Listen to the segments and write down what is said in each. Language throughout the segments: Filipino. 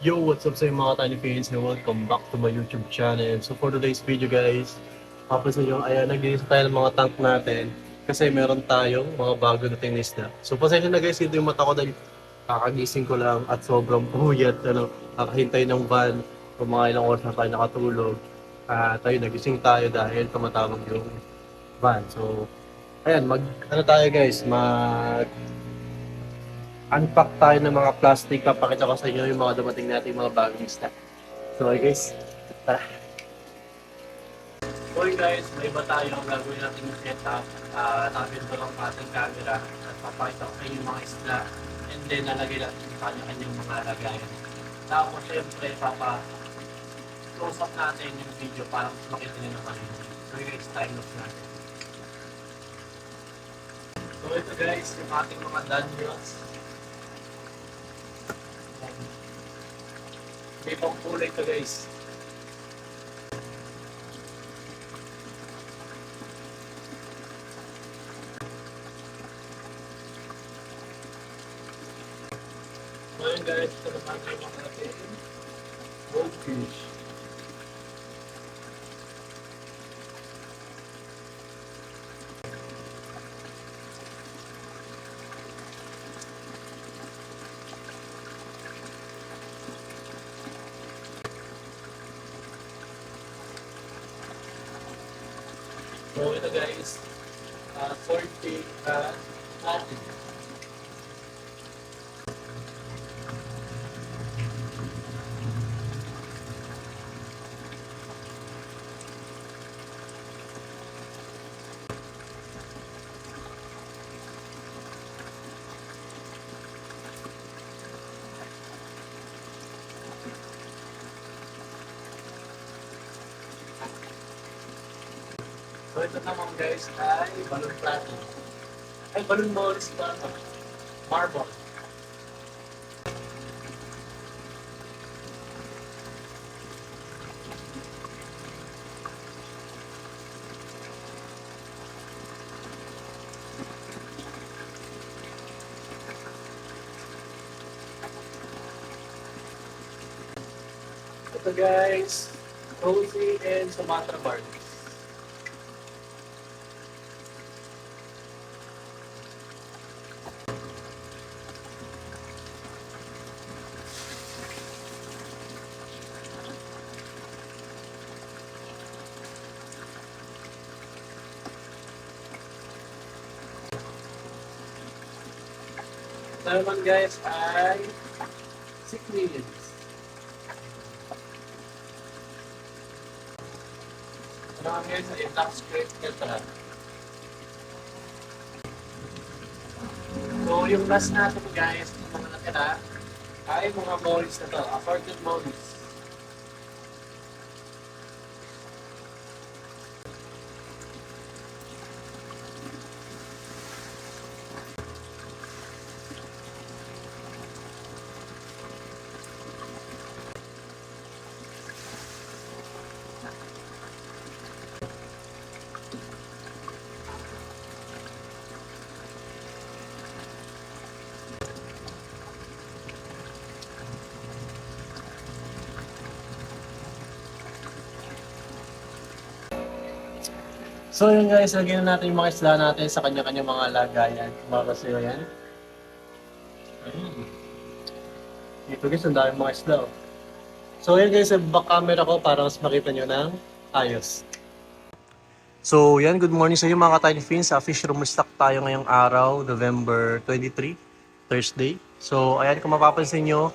Yo, what's up sa inyo mga tiny fans and welcome back to my YouTube channel. So for today's video guys, papansin nyo, ayan, naglinis tayo ng mga tank natin kasi meron tayong mga bago nating isda. So pasensya na guys, ito yung mata ko dahil kakagising ko lang at sobrang puyat, nakahintay ng van kung mga ilang oras na tayo nakatulog. Tayo nagising tayo dahil tumatawag yung van. So ayan, ano tayo guys, unpack tayo ng mga plastic. Papakita ko sa inyo yung mga dumating natin mga bagong isda. So okay guys, tara. Okay guys, may iba tayong gagawin natin yung setup. Nakabili ko lang ating camera at papakita ko sa inyo yung mga isda. And then nalagay natin yung kanya-kanyang mga lagayan. Tapos syempre, close up natin yung video para mas makita nyo naman yun. So guys, time lapse natin. So ito guys, yung ating mga daniels. May pang kulay ito guys. So yun guys, ito naman yung mga natin goldfish. So ito guys, sorting natin. So ito naman guys ay balloon plato. Ay balloon balls ba? Marble. Ito guys, Cozy and Sumatra Barbies. Ito naman guys ay Cyclids. Ito naman guys ay Black Squid Tetra. So yung last natin guys, yung mga natira ay mga mollies na to, assorted mollies. So yun guys, lagyan na natin yung mga isla natin sa kanya-kanya mga lagayan. Makakasaya yan. Dito guys, ang daming mga isla. Oh. So yun guys, back camera ko para mas makita nyo ng ayos. So yan, good morning sa inyo mga ka-tiny fins. Sa fish room stock tayo ngayong araw, November 23, Thursday. So ayan, kung mapapansin nyo,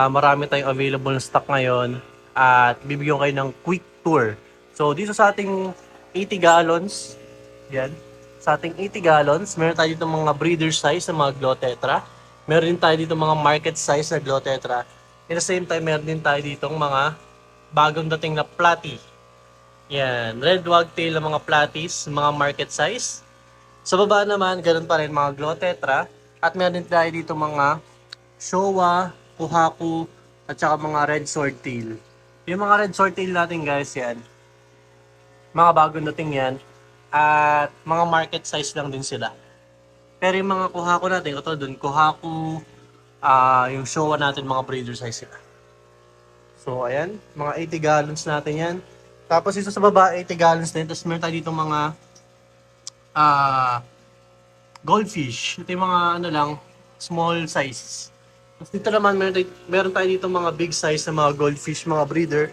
marami tayong available na stock ngayon at bibigyan kayo ng quick tour. So dito sa ating 80 gallons, yan, sa ating 80 gallons, meron tayo dito mga breeder size na mga Glotetra. Meron din tayo dito mga market size na Glotetra. At the same time, meron din tayo dito mga bagong dating na platy. Yan, red wagtail na mga platies, mga market size. Sa baba naman, ganun pa rin mga Glotetra. At meron din tayo dito mga Showa, Puhaku, at saka mga red swordtail. Yung mga red swordtail natin guys, yan, mga bagong dating yan. At mga market size lang din sila. Pero yung mga Kuhaku natin, ito dun, Kuhaku, yung Showa natin, mga breeder size sila. So, ayan, mga 80 gallons natin yan. Tapos ito sa baba, 80 gallons din. Tapos meron tayo dito mga ah goldfish. Ito yung mga ano lang, small size. Tapos dito naman, meron tayo dito mga big size na mga goldfish, mga breeder.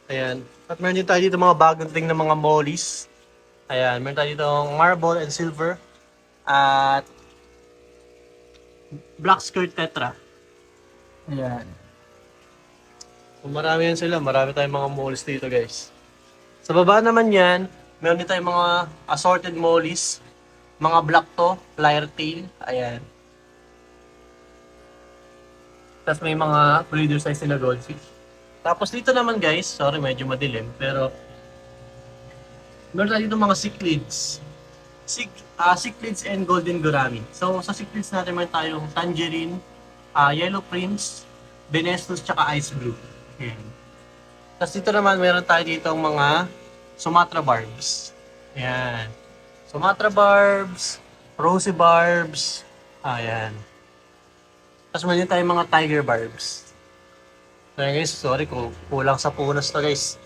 Ayan. At meron din tayo dito mga bagong ting na mga mollies. Ayan, meron tayo dito marble and silver. At black skirt tetra. Ayan. So, marami yan sila. Marami tayong mga mollies dito, guys. Sa baba naman yan, meron din tayong mga assorted mollies. Mga black to, lyre tail. Ayan. Tapos may mga breeder size sila goldfish. Tapos dito naman guys, sorry medyo madilim, pero meron tayo dito mga cichlids. Cichlids and golden gourami. So sa cichlids natin meron tayong tangerine, yellow prince, Benestus, tsaka ice blue. Ayan. Tapos dito naman meron tayo dito mga Sumatra barbs. Ayan. Sumatra barbs, rosy barbs. Ayan. Tapos meron tayong mga tiger barbs. Ayan guys, sorry kung kulang sa punas to guys.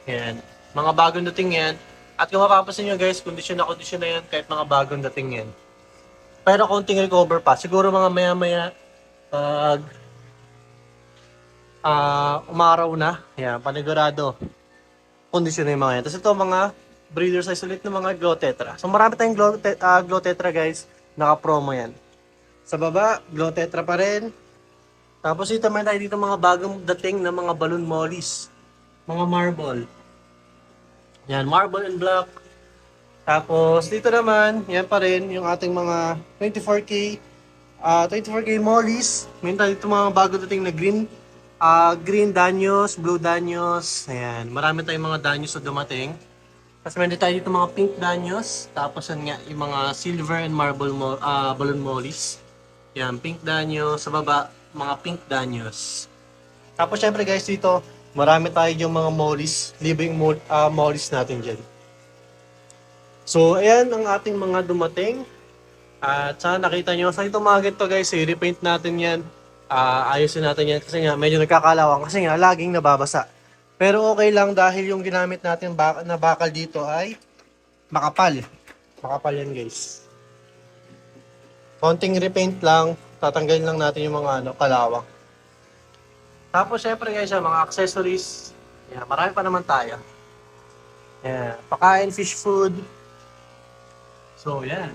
Ayan. Mga bagong dating yan. At kung mapapansin nyo guys, kondisyon na yan kahit mga bagong dating yan. Pero konting recover pa. Siguro mga maya-maya pag umaraw na. Ayan, panigurado. Kondisyon na yung mga yan. Tapos ito mga breeder size ulit ng mga glow tetra. So marami tayong glow tetra guys. Naka-promo yan. Sa baba, glow tetra pa rin. Tapos ito meron tayo dito mga bagong dating na mga balloon mollies. Mga marble. Yan, marble and black. Tapos dito naman, yan pa rin yung ating mga 24K 24K mollies. Meron tayo dito mga bagong dating na green danyos, blue danyos. Ayan, marami tayong mga danyos na dumating. Tapos meron tayo dito mga pink danyos. Tapos yan nga, yung mga silver and marble balloon mollies. Yan, pink danyos. Sa baba, mga pink danyos. Tapos syempre guys dito, marami tayo yung mga mollies, living mollies natin dyan. So ayan ang ating mga dumating. At sana nakita nyo, sa itong mga ganito guys, i-repaint natin yan. Ayusin natin yan kasi nga medyo nagkakalawang kasi nga laging nababasa. Pero okay lang dahil yung ginamit natin na bakal dito ay makapal. Makapal yan guys. Konting repaint lang, tatanggalin lang natin yung mga kalawang. Tapos syempre guys, mga accessories. Yan, marami pa naman tayo. Yan, pakain, fish food. So yan.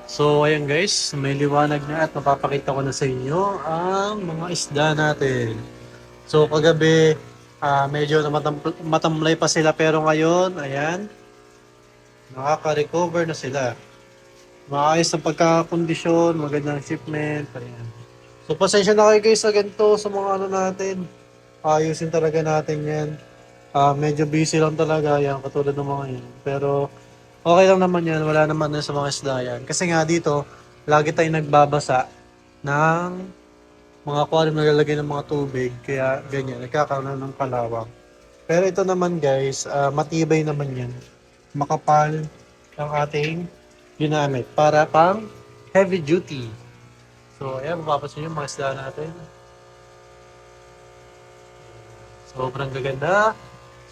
So ayan guys, may liwanag na at mapapakita ko na sa inyo ang mga isda natin. So kagabi, medyo matamlay pa sila pero ngayon, ayan, nakaka-recover na sila. Maayos ang pagkakondisyon, magandang shipment, ayan. So pasensya na kayo guys sa ganito sa mga ano natin. Ayusin talaga natin yan. Medyo busy lang talaga yan, katulad ng mga yan. Pero okay lang naman yan, wala naman na sa mga isda yan. Kasi nga dito, lagi tayong nagbabasa ng mga aquarium na lalagay ng mga tubig. Kaya ganyan, nagkakaroon ng kalawang. Pero ito naman guys, matibay naman yan. Makapal ang ating ginamit para pang heavy duty. So ayan, mapapansin nyo yung mga isda natin. Sobrang gaganda.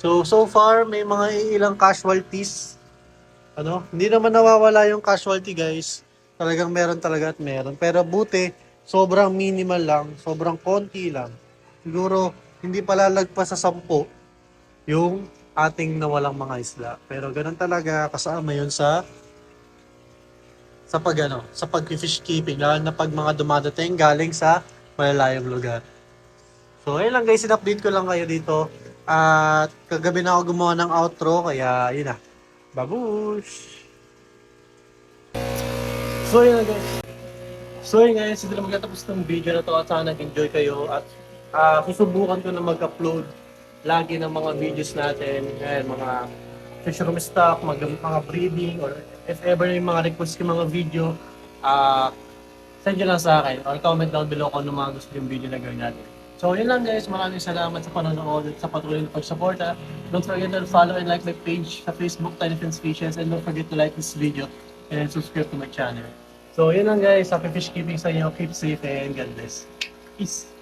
So far, may mga ilang casualties. Hindi naman nawawala yung casualty guys. Talagang meron talaga at meron. Pero buti, sobrang minimal lang, sobrang konti lang. Siguro, hindi pala lagpas sa 10 yung ating nawalang mga isla. Pero ganun talaga, kasama yun sa pag-fish keeping. Lalo na pag mga dumadating galing sa malalayong lugar. So, ayun lang guys, in-update ko lang kayo dito. At kagabi na ako gumawa ng outro, kaya yun na. Babush! So yun guys, hindi na magtatapos ng video na to at sana nag-enjoy kayo at susubukan ko na mag-upload lagi ng mga videos natin, mga fish room stock, mga breeding, or if ever yung mga request yung mga video, send nyo lang sa akin or comment down below kung ano mga gusto yung video na gawin natin. So yun lang guys, maraming salamat sa panonood at sa patuloy na pagsuporta. Don't forget to follow and like my page sa Facebook, Tiny Fins Fishes, and don't forget to like this video and subscribe to my channel. So, yun lang guys. Happy fish keeping sa inyo. Keep safe and God bless. Peace.